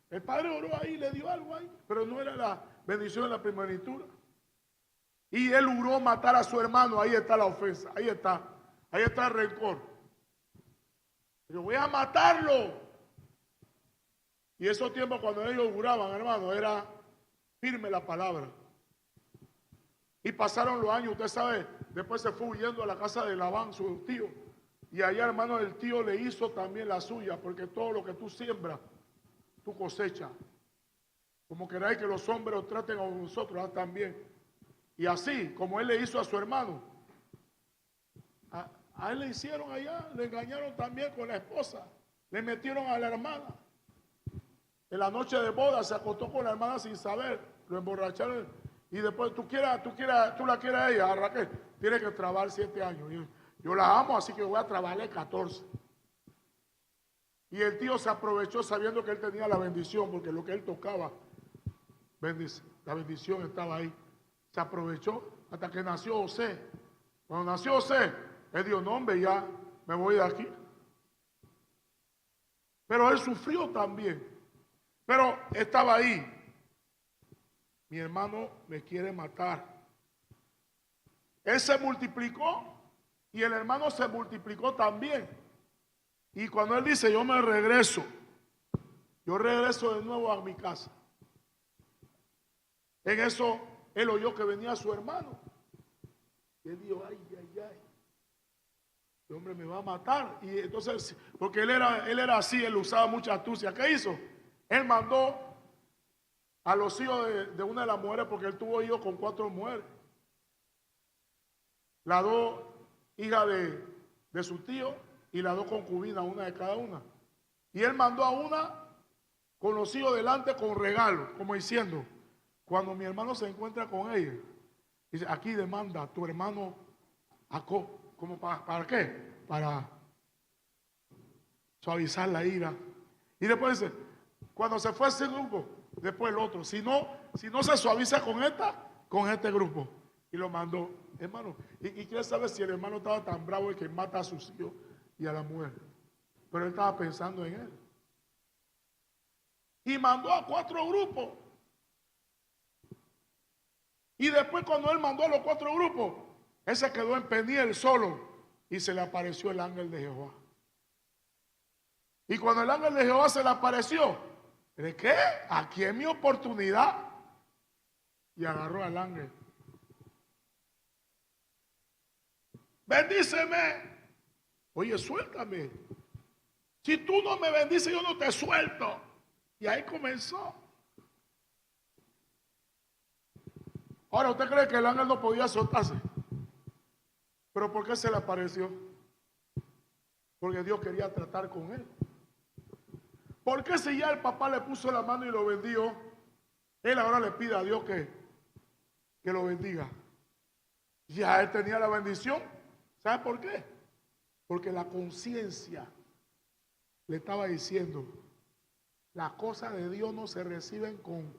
El padre oró ahí, le dio algo ahí, pero no era la bendición de la primogenitura. Y él juró matar a su hermano. Ahí está la ofensa, ahí está el rencor. Yo voy a matarlo. Y esos tiempos cuando ellos juraban, hermano, era firme la palabra. Y pasaron los años, usted sabe, después se fue huyendo a la casa de Labán, su tío. Y allá, hermano, el tío le hizo también la suya, porque todo lo que tú siembras, tú cosechas. Como queráis que los hombres os traten a vosotros también. Y así, como él le hizo a su hermano, a él le hicieron allá, le engañaron también con la esposa, le metieron a la hermana. En la noche de boda se acostó con la hermana sin saber, lo emborracharon. Y después, tú la quieres a ella, a Raquel, tiene que trabajar 7 años. Yo la amo, así que voy a trabajarle 14. Y el tío se aprovechó sabiendo que él tenía la bendición, porque lo que él tocaba, la bendición estaba ahí. Se aprovechó hasta que nació José. Cuando nació José, él dijo, no hombre, ya me voy de aquí. Pero él sufrió también. Pero estaba ahí. Mi hermano me quiere matar. Él se multiplicó y el hermano se multiplicó también. Y cuando él dice, yo me regreso, yo regreso de nuevo a mi casa. En eso, él oyó que venía su hermano. Y él dijo, ay, este hombre me va a matar. Y entonces, porque él era así, él usaba mucha astucia. ¿Qué hizo? Él mandó a los hijos de una de las mujeres, porque él tuvo hijos con 4 mujeres. Las 2 hijas de su tío y las 2 concubinas, una de cada una. Y él mandó a una con los hijos delante con regalo, como diciendo, cuando mi hermano se encuentra con ella, dice, aquí demanda a tu hermano Jacob. ¿Cómo para qué? Para suavizar la ira. Y después dice, cuando se fue ese grupo, después el otro. Si no se suaviza con este grupo. Y lo mandó, hermano. Y quiere saber si el hermano estaba tan bravo que mata a sus hijos y a la mujer. Pero él estaba pensando en él. Y mandó a 4 grupos. Y después cuando él mandó a los 4 grupos, él se quedó en Peniel solo y se le apareció el ángel de Jehová. Y cuando el ángel de Jehová se le apareció, ¿de qué? Aquí es mi oportunidad. Y agarró al ángel. Bendíceme. Oye, suéltame. Si tú no me bendices, yo no te suelto. Y ahí comenzó. Ahora, ¿usted cree que el ángel no podía soltarse? ¿Pero por qué se le apareció? Porque Dios quería tratar con él. ¿Por qué si ya el papá le puso la mano y lo bendijo, él ahora le pide a Dios que lo bendiga? Ya él tenía la bendición. ¿Sabe por qué? Porque la conciencia le estaba diciendo, las cosas de Dios no se reciben con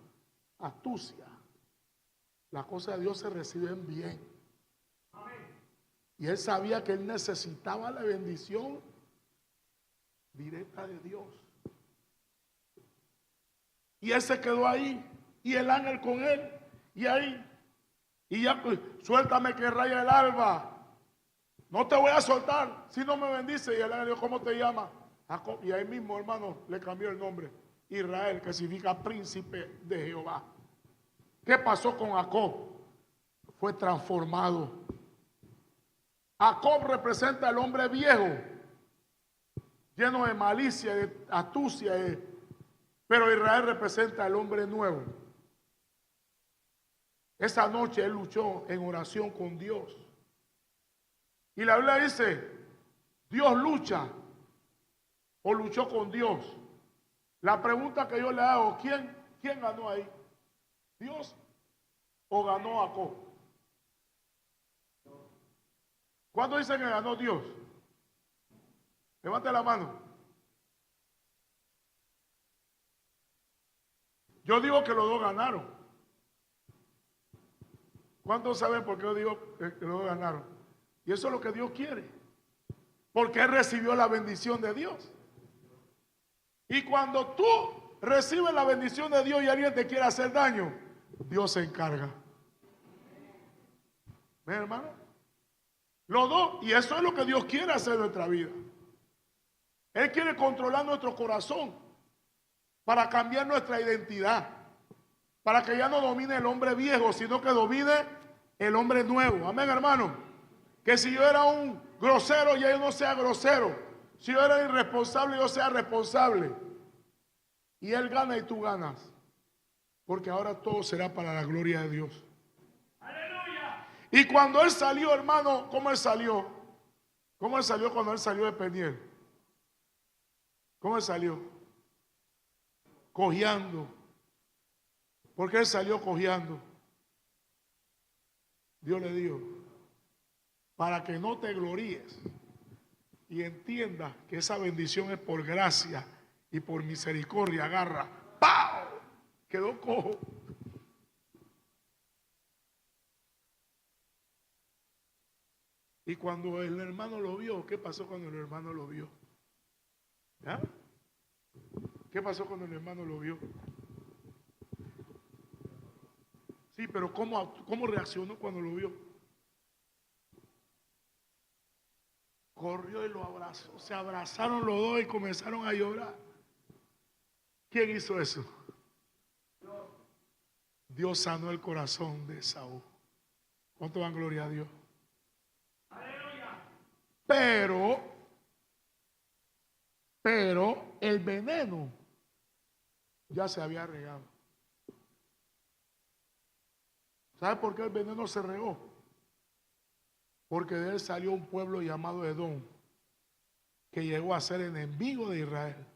astucia. Las cosas de Dios se reciben bien. Y él sabía que él necesitaba la bendición directa de Dios. Y él se quedó ahí. Y el ángel con él. Y ahí. Y ya, pues, suéltame que raya el alba. No te voy a soltar si no me bendice. Y el ángel dijo, ¿cómo te llamas? Jacob. Y ahí mismo, hermano, le cambió el nombre. Israel, que significa príncipe de Jehová. ¿Qué pasó con Jacob? Fue transformado. Jacob representa al hombre viejo, lleno de malicia, de astucia, pero Israel representa al hombre nuevo. Esa noche él luchó en oración con Dios. Y la Biblia dice, Dios lucha o luchó con Dios. La pregunta que yo le hago, ¿quién ganó ahí? ¿Dios o ganó Jacob? ¿Cuándo dicen que ganó Dios? Levante la mano. Yo digo que los dos ganaron. ¿Cuántos saben por qué yo digo que los dos ganaron? Y eso es lo que Dios quiere. Porque él recibió la bendición de Dios. Y cuando tú recibes la bendición de Dios y alguien te quiere hacer daño, Dios se encarga. ¿Ven, hermano? Los dos, y eso es lo que Dios quiere hacer en nuestra vida. Él quiere controlar nuestro corazón para cambiar nuestra identidad, para que ya no domine el hombre viejo, sino que domine el hombre nuevo. Amén, hermano. Que si yo era un grosero, ya yo no sea grosero. Si yo era irresponsable, yo sea responsable. Y él gana y tú ganas, porque ahora todo será para la gloria de Dios. Y cuando él salió, hermano, ¿cómo él salió? ¿Cómo él salió cuando él salió de Peniel? ¿Cómo él salió? Cojeando. ¿Por qué él salió cojeando? Dios le dijo, para que no te gloríes y entiendas que esa bendición es por gracia y por misericordia. Agarra, ¡pau! Quedó cojo. Y cuando el hermano lo vio, ¿qué pasó cuando el hermano lo vio? ¿Ah? ¿Qué pasó cuando el hermano lo vio? Sí, pero ¿cómo reaccionó cuando lo vio? Corrió y lo abrazó. Se abrazaron los dos y comenzaron a llorar. ¿Quién hizo eso? Dios sanó el corazón de Saúl. ¿Cuánto dan gloria a Dios? Pero el veneno ya se había regado. ¿Sabe por qué el veneno se regó? Porque de él salió un pueblo llamado Edom, que llegó a ser enemigo de Israel,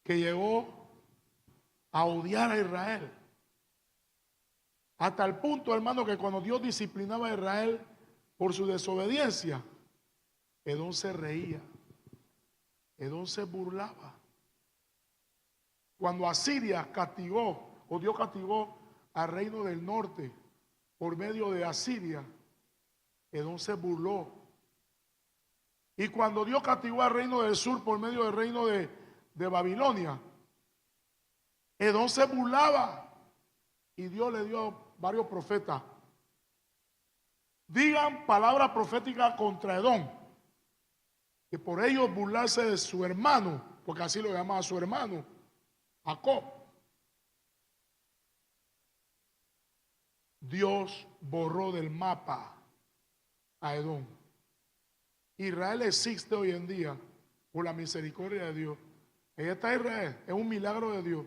que llegó a odiar a Israel. Hasta el punto, hermano, que cuando Dios disciplinaba a Israel por su desobediencia, Edom se reía, Edom se burlaba. Cuando Asiria castigó, o Dios castigó al reino del norte por medio de Asiria, Edom se burló. Y cuando Dios castigó al reino del sur por medio del reino de Babilonia, Edom se burlaba. Y Dios le dio varios profetas. Digan palabra profética contra Edom, que por ellos burlarse de su hermano, porque así lo llamaba su hermano, Jacob. Dios borró del mapa a Edom. Israel existe hoy en día por la misericordia de Dios. Ahí está Israel, es un milagro de Dios.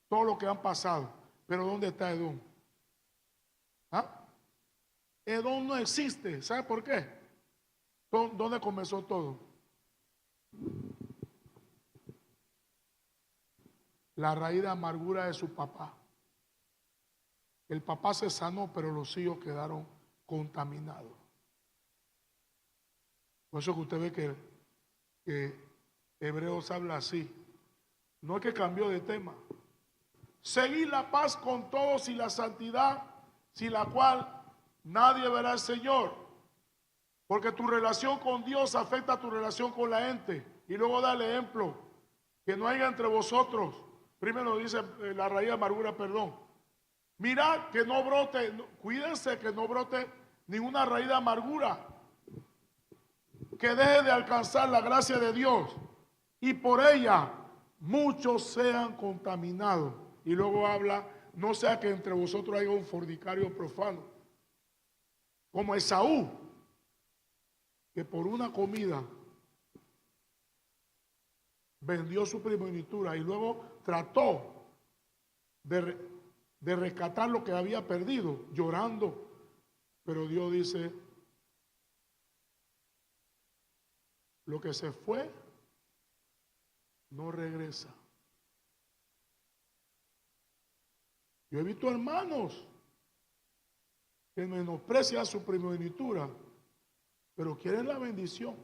Todo lo que han pasado. Pero ¿dónde está Edom? ¿Ah? Edom no existe. ¿Sabe por qué? ¿Dónde comenzó todo? La raíz de amargura de su papá. El papá se sanó, pero los hijos quedaron contaminados. Por eso que usted ve que Hebreos habla así. No es que cambió de tema. Seguir la paz con todos y la santidad, sin la cual nadie verá al Señor. Porque tu relación con Dios afecta a tu relación con la gente. Y luego da el ejemplo, que no haya entre vosotros, primero dice la raíz de amargura, perdón. Mirad que no brote, cuídense que no brote ninguna raíz de amargura, que deje de alcanzar la gracia de Dios y por ella muchos sean contaminados. Y luego habla, no sea que entre vosotros haya un fornicario profano, como Esaú, que por una comida vendió su primogenitura y luego trató de rescatar lo que había perdido, llorando. Pero Dios dice, lo que se fue, no regresa. Yo he visto hermanos que menosprecian su primogenitura, pero quieren la bendición.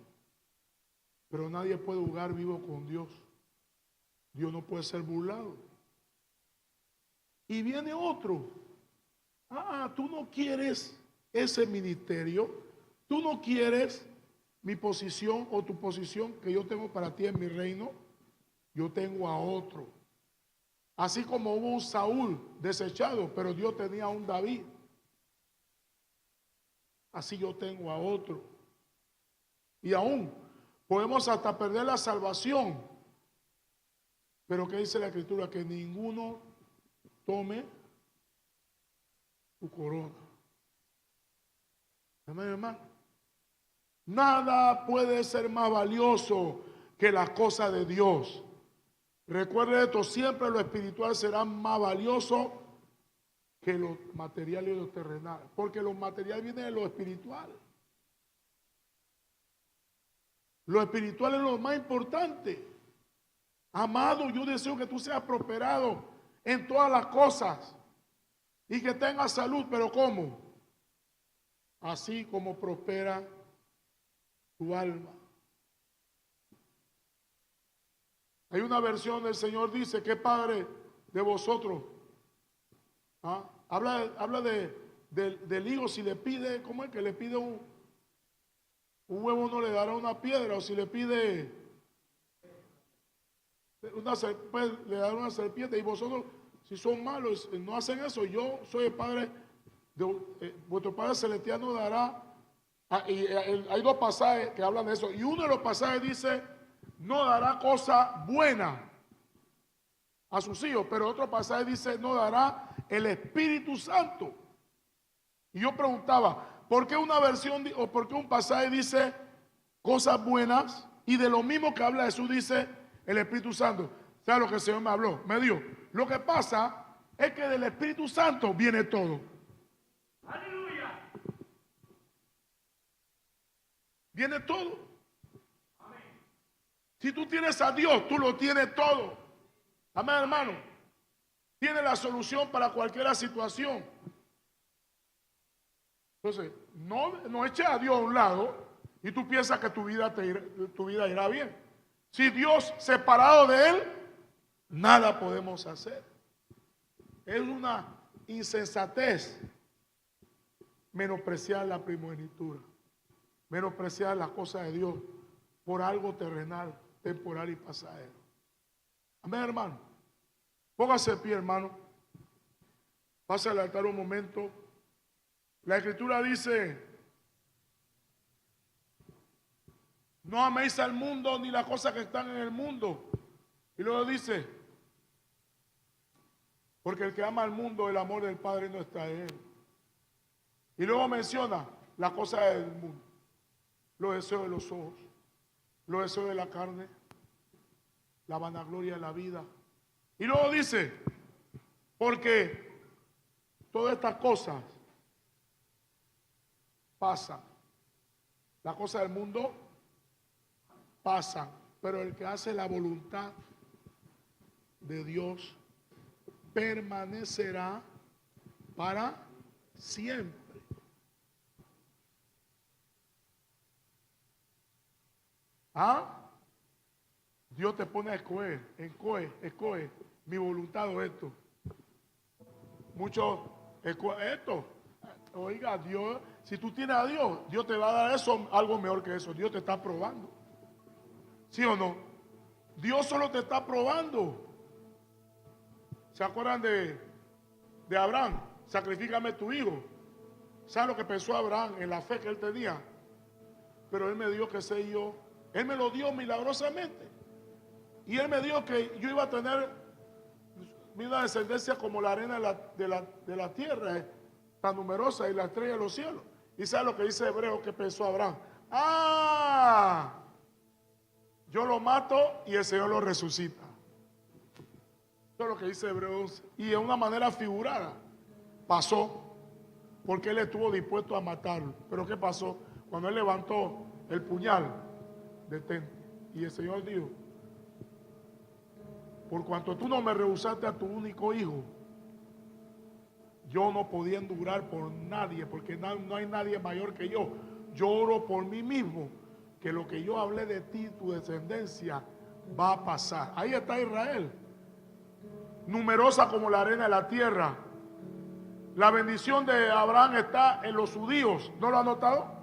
Pero nadie puede jugar vivo con Dios. Dios no puede ser burlado. Y viene otro. Tú no quieres ese ministerio. Tú no quieres mi posición o tu posición que yo tengo para ti en mi reino. Yo tengo a otro. Así como hubo un Saúl desechado, pero Dios tenía a un David. Así yo tengo a otro. Y aún podemos hasta perder la salvación. Pero ¿qué dice la Escritura? Que ninguno tome tu corona. Amén, hermano. Nada puede ser más valioso que las cosas de Dios. Recuerde esto, siempre lo espiritual será más valioso que lo material y lo terrenal. Porque lo material viene de lo espiritual. Lo espiritual es lo más importante. Amado, yo deseo que tú seas prosperado en todas las cosas y que tengas salud, pero ¿cómo? Así como prospera tu alma. Hay una versión del Señor dice que padre de vosotros. Habla del hijo, si le pide, ¿cómo es que le pide un huevo no le dará una piedra? O si le pide pues, le dará una serpiente. Y vosotros, si son malos, no hacen eso. Yo soy el padre vuestro Padre Celestial nos dará. Hay dos pasajes que hablan de eso. Y uno de los pasajes dice, no dará cosa buena a sus hijos. Pero otro pasaje dice, no dará el Espíritu Santo. Y yo preguntaba, ¿por qué una versión o por qué un pasaje dice cosas buenas y de lo mismo que habla Jesús dice el Espíritu Santo? ¿Sabe lo que el Señor me habló? Me dijo, lo que pasa es que del Espíritu Santo viene todo. ¡Aleluya! Viene todo. Amén. Si tú tienes a Dios, tú lo tienes todo. Amén, hermano. Tiene la solución para cualquier situación. Entonces, no eches a Dios a un lado y tú piensas que tu vida irá bien. Si Dios separado de Él, nada podemos hacer. Es una insensatez menospreciar la primogenitura, menospreciar las cosas de Dios por algo terrenal, temporal y pasajero. Amén, hermano. Póngase de pie, hermano. Pase al altar un momento. La Escritura dice, no améis al mundo ni las cosas que están en el mundo. Y luego dice, porque el que ama al mundo, el amor del Padre no está en él. Y luego menciona las cosas del mundo, los deseos de los ojos, los deseos de la carne, la vanagloria de la vida. Y luego dice, porque todas estas cosas pasan. Las cosas del mundo pasan, pero el que hace la voluntad de Dios permanecerá para siempre. Dios te pone a escoger, escoge mi voluntad o esto. Muchos escogen esto. Oiga, Dios, si tú tienes a Dios, Dios te va a dar eso, algo mejor que eso. Dios te está probando. ¿Sí o no? Dios solo te está probando. ¿Se acuerdan de Abraham? Sacrifícame tu hijo. ¿Sabes lo que pensó Abraham en la fe que él tenía? Pero él me dio que sé yo. Él me lo dio milagrosamente. Y él me dijo que yo iba a tener una descendencia como la arena de la tierra, tan numerosa, y la estrella de los cielos. ¿Y sabe lo que dice Hebreo que pensó Abraham? Yo lo mato y el Señor lo resucita. Eso es lo que dice Hebreos. Y de una manera figurada pasó, porque él estuvo dispuesto a matarlo. Pero ¿qué pasó? Cuando él levantó el puñal, detente. Y el Señor dijo: por cuanto tú no me rehusaste a tu único hijo, yo no podía endurar por nadie, porque no hay nadie mayor que yo. Yo oro por mí mismo, que lo que yo hablé de ti, tu descendencia, va a pasar. Ahí está Israel, numerosa como la arena de la tierra. La bendición de Abraham está en los judíos. ¿No lo ha notado?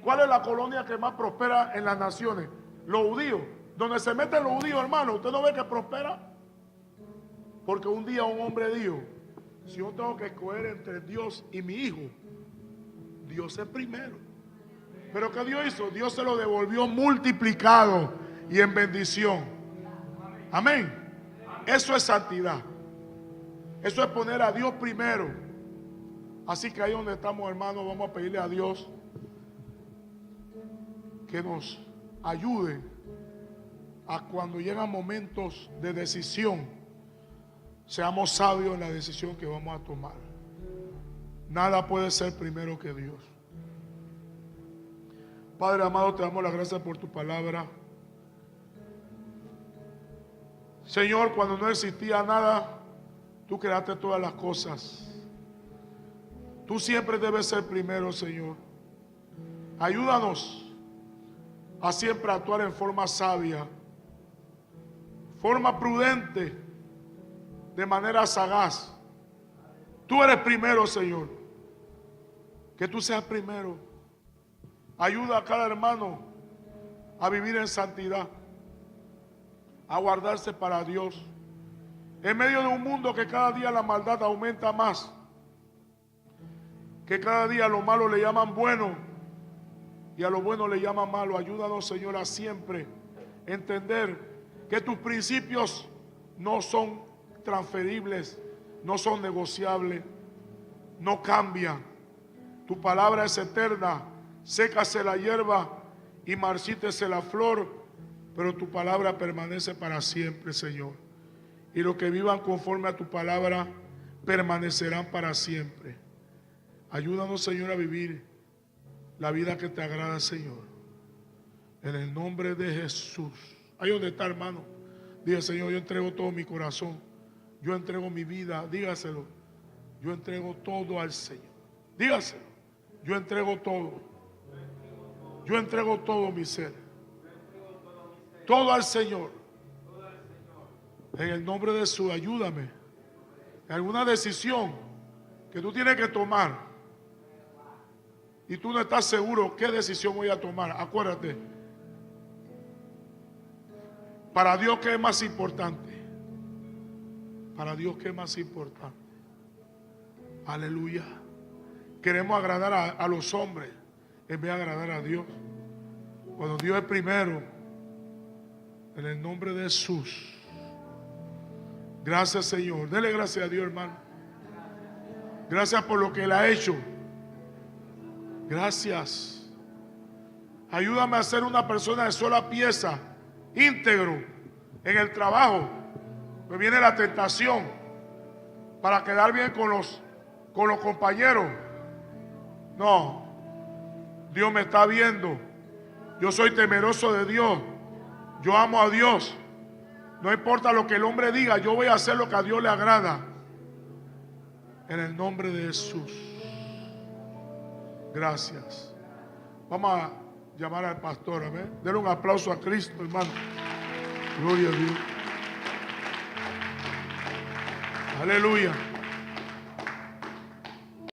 ¿Cuál es la colonia que más prospera en las naciones? Los judíos. Donde se meten los judíos, hermano, ¿usted no ve que prospera? Porque un día un hombre dijo: si yo tengo que escoger entre Dios y mi hijo, Dios es primero. Pero ¿qué Dios hizo? Dios se lo devolvió multiplicado y en bendición. Amén. Eso es santidad. Eso es poner a Dios primero. Así que ahí donde estamos, hermanos, vamos a pedirle a Dios que nos ayude a cuando llegan momentos de decisión, seamos sabios en la decisión que vamos a tomar. Nada puede ser primero que Dios. Padre amado, te damos las gracias por tu palabra. Señor, cuando no existía nada, tú creaste todas las cosas. Tú siempre debes ser primero, Señor. Ayúdanos a siempre actuar en forma sabia, forma prudente, de manera sagaz. Tú eres primero, Señor. Que tú seas primero. Ayuda a cada hermano a vivir en santidad, a guardarse para Dios. En medio de un mundo que cada día la maldad aumenta más, que cada día a lo malo le llaman bueno y a lo bueno le llaman malo. Ayúdanos, Señor, a siempre entender que tus principios no son transferibles, no son negociables, no cambian. Tu palabra es eterna. Sécase la hierba y marchítese la flor, pero tu palabra permanece para siempre, Señor. Y los que vivan conforme a tu palabra permanecerán para siempre. Ayúdanos, Señor, a vivir la vida que te agrada, Señor. En el nombre de Jesús. Ahí donde está, hermano, diga: Señor, yo entrego todo mi corazón, yo entrego mi vida. Dígaselo: yo entrego todo al Señor. Dígaselo: yo entrego todo. Yo entrego todo mi ser, todo al Señor. En el nombre de Jesús, ayúdame. En alguna decisión que tú tienes que tomar y tú no estás seguro qué decisión voy a tomar, acuérdate, para Dios, ¿qué es más importante? Para Dios, ¿qué es más importante? Aleluya. Queremos agradar a los hombres en vez de agradar a Dios. Cuando Dios es primero, en el nombre de Jesús. Gracias, Señor. Dele gracias a Dios, hermano. Gracias por lo que Él ha hecho. Gracias. Ayúdame a ser una persona de sola pieza, íntegro en el trabajo. Me viene la tentación para quedar bien con los compañeros. No, Dios me está viendo. Yo soy temeroso de Dios. Yo amo a Dios. No importa lo que el hombre diga, yo voy a hacer lo que a Dios le agrada. En el nombre de Jesús. Gracias. Vamos a llamar al pastor. Amén. Denle un aplauso a Cristo, hermano. Gloria a Dios. Aleluya.